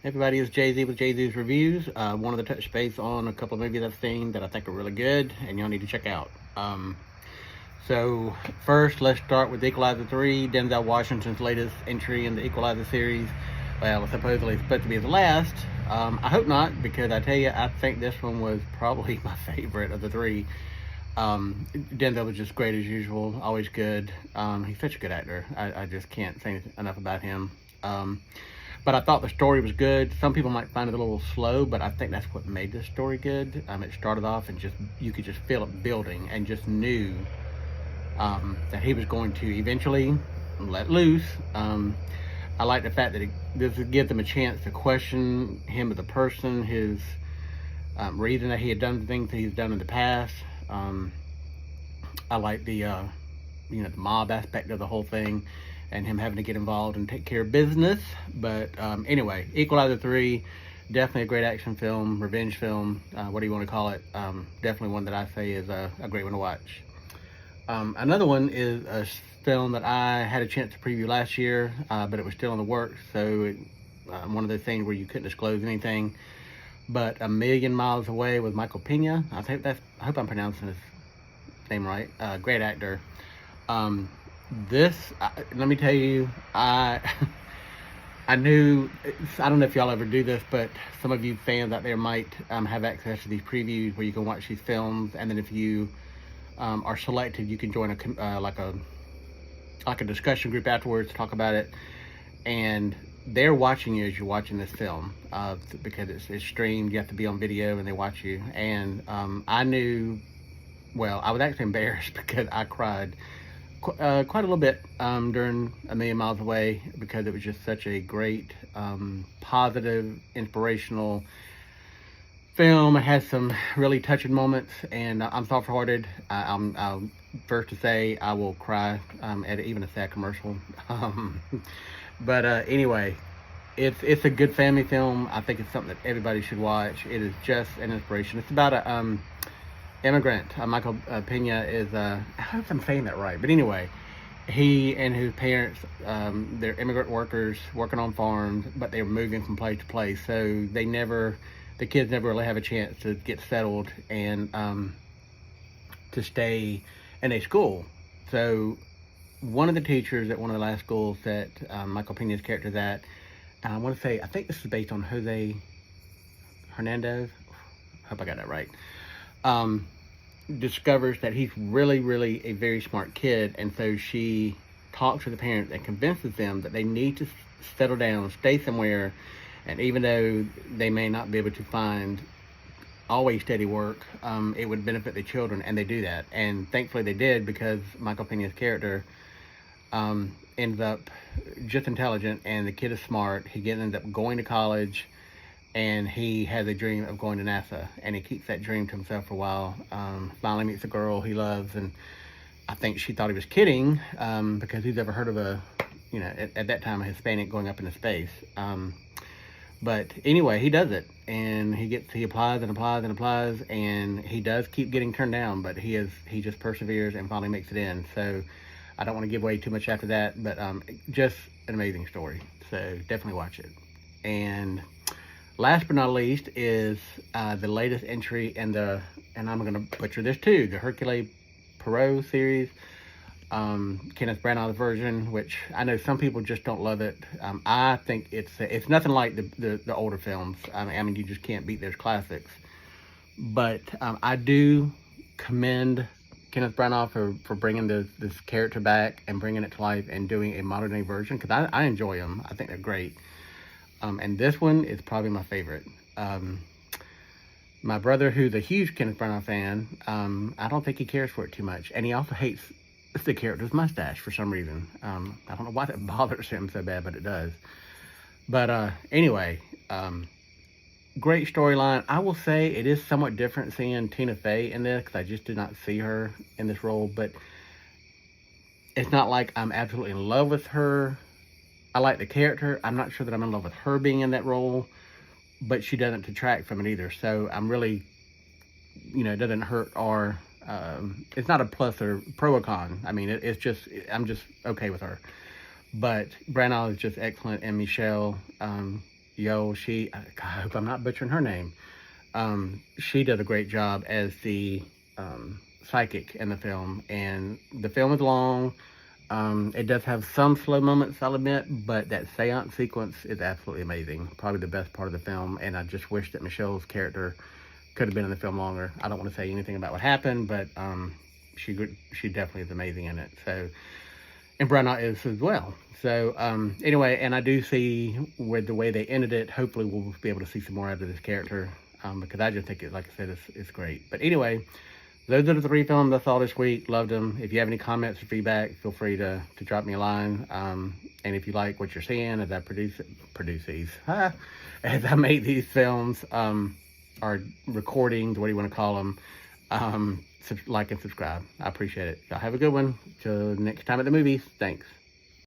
Everybody, is Jay-Z with Jay-Z's Reviews. Wanted to touch base on a couple of movies I've seen that I think are really good and y'all need to check out. So first, let's start with Equalizer 3, Denzel Washington's latest entry in the Equalizer series. Well, supposedly it's supposed to be the last. I hope not, because I tell you, I think this one was probably my favorite of the three. Denzel was just great as usual, always good. He's such a good actor. I just can't say enough about him. But I thought the story was good. Some people might find it a little slow, but I think that's what made this story good. It started off and you could just feel it building and just knew that he was going to eventually let loose. I like the fact that this gives them a chance to question him as a person, his reason that he had done the things that he's done in the past. I like the mob aspect of the whole thing and him having to get involved and take care of business. But anyway, Equalizer 3, definitely a great action film, revenge film, what do you want to call it? Definitely one that I say is a great one to watch. Another one is a film that I had a chance to preview last year, but it was still in the works, so one of those things where you couldn't disclose anything. But A Million Miles Away with Michael Pena. I hope I'm pronouncing his name right. Great actor. Let me tell you, I knew, I don't know if y'all ever do this, but some of you fans out there might have access to these previews where you can watch these films, and then if you are selected, you can join a discussion group afterwards to talk about it. And they're watching you as you're watching this film because it's streamed. You have to be on video, and they watch you. And I knew, well, I was actually embarrassed because I cried quite a little bit during A Million Miles Away, because it was just such a great, positive, inspirational film. It has some really touching moments, and I'm soft-hearted. I'm first to say I will cry at even a sad commercial. But anyway, it's a good family film. I think it's something that everybody should watch. It is just an inspiration. It's about a immigrant. Michael Pena is, I hope I'm saying that right, but anyway, he and his parents, they're immigrant workers working on farms, but they're moving from place to place, so the kids never really have a chance to get settled and to stay in a school. So one of the teachers at one of the last schools that Michael Pena's character's at, and I want to say, I think this is based on Jose Hernandez. I hope I got that right. Discovers that he's really, really a very smart kid, and so she talks to the parents and convinces them that they need to settle down, stay somewhere, and even though they may not be able to find always steady work, it would benefit the children, and they do that. And thankfully they did, because Michael Pena's character ends up just intelligent, and the kid is smart. He ends up going to college, and he has a dream of going to NASA, and he keeps that dream to himself for a while. Finally meets a girl he loves, and I think she thought he was kidding, because who's ever heard of at that time, a Hispanic going up into space. But anyway, he does it, and he applies and applies and applies, and he does keep getting turned down, but he just perseveres and finally makes it in. So I don't want to give away too much after that, but just an amazing story. So definitely watch it. And last but not least is the latest entry in and I'm going to butcher this too, the Hercule Poirot series. Kenneth Branagh's version, which I know some people just don't love it. I think it's nothing like the older films. I mean, you just can't beat those classics. But I do commend Kenneth Branagh for bringing this character back and bringing it to life and doing a modern day version, because I enjoy them. I think they're great. And this one is probably my favorite. My brother, who's a huge Kenneth Branagh fan, I don't think he cares for it too much. And he also hates the character's mustache for some reason. I don't know why that bothers him so bad, but it does. But anyway, great storyline. I will say it is somewhat different seeing Tina Fey in this, because I just did not see her in this role. But it's not like I'm absolutely in love with her. I like the character. I'm not sure that I'm in love with her being in that role, but she doesn't detract from it either. So I'm really, it doesn't hurt or it's not a plus or pro or con. I mean, I'm just okay with her. But Branagh is just excellent, and Michelle, Yo, I hope I'm not butchering her name. She did a great job as the psychic in the film, and the film is long. It does have some slow moments, I'll admit, but that seance sequence is absolutely amazing. Probably the best part of the film, and I just wish that Michelle's character could have been in the film longer. I don't want to say anything about what happened, but she definitely is amazing in it. So, and Brenna is as well. So anyway, and I do see with the way they ended it, hopefully we'll be able to see some more out of this character, because I just think it, like I said, it's great. But anyway, those are the 3 films I saw this week. Loved them. If you have any comments or feedback, feel free to drop me a line. And if you like what you're seeing as I produce these, as I make these films, or recordings, what do you want to call them, like and subscribe. I appreciate it. Y'all have a good one. Till next time at the movies. Thanks.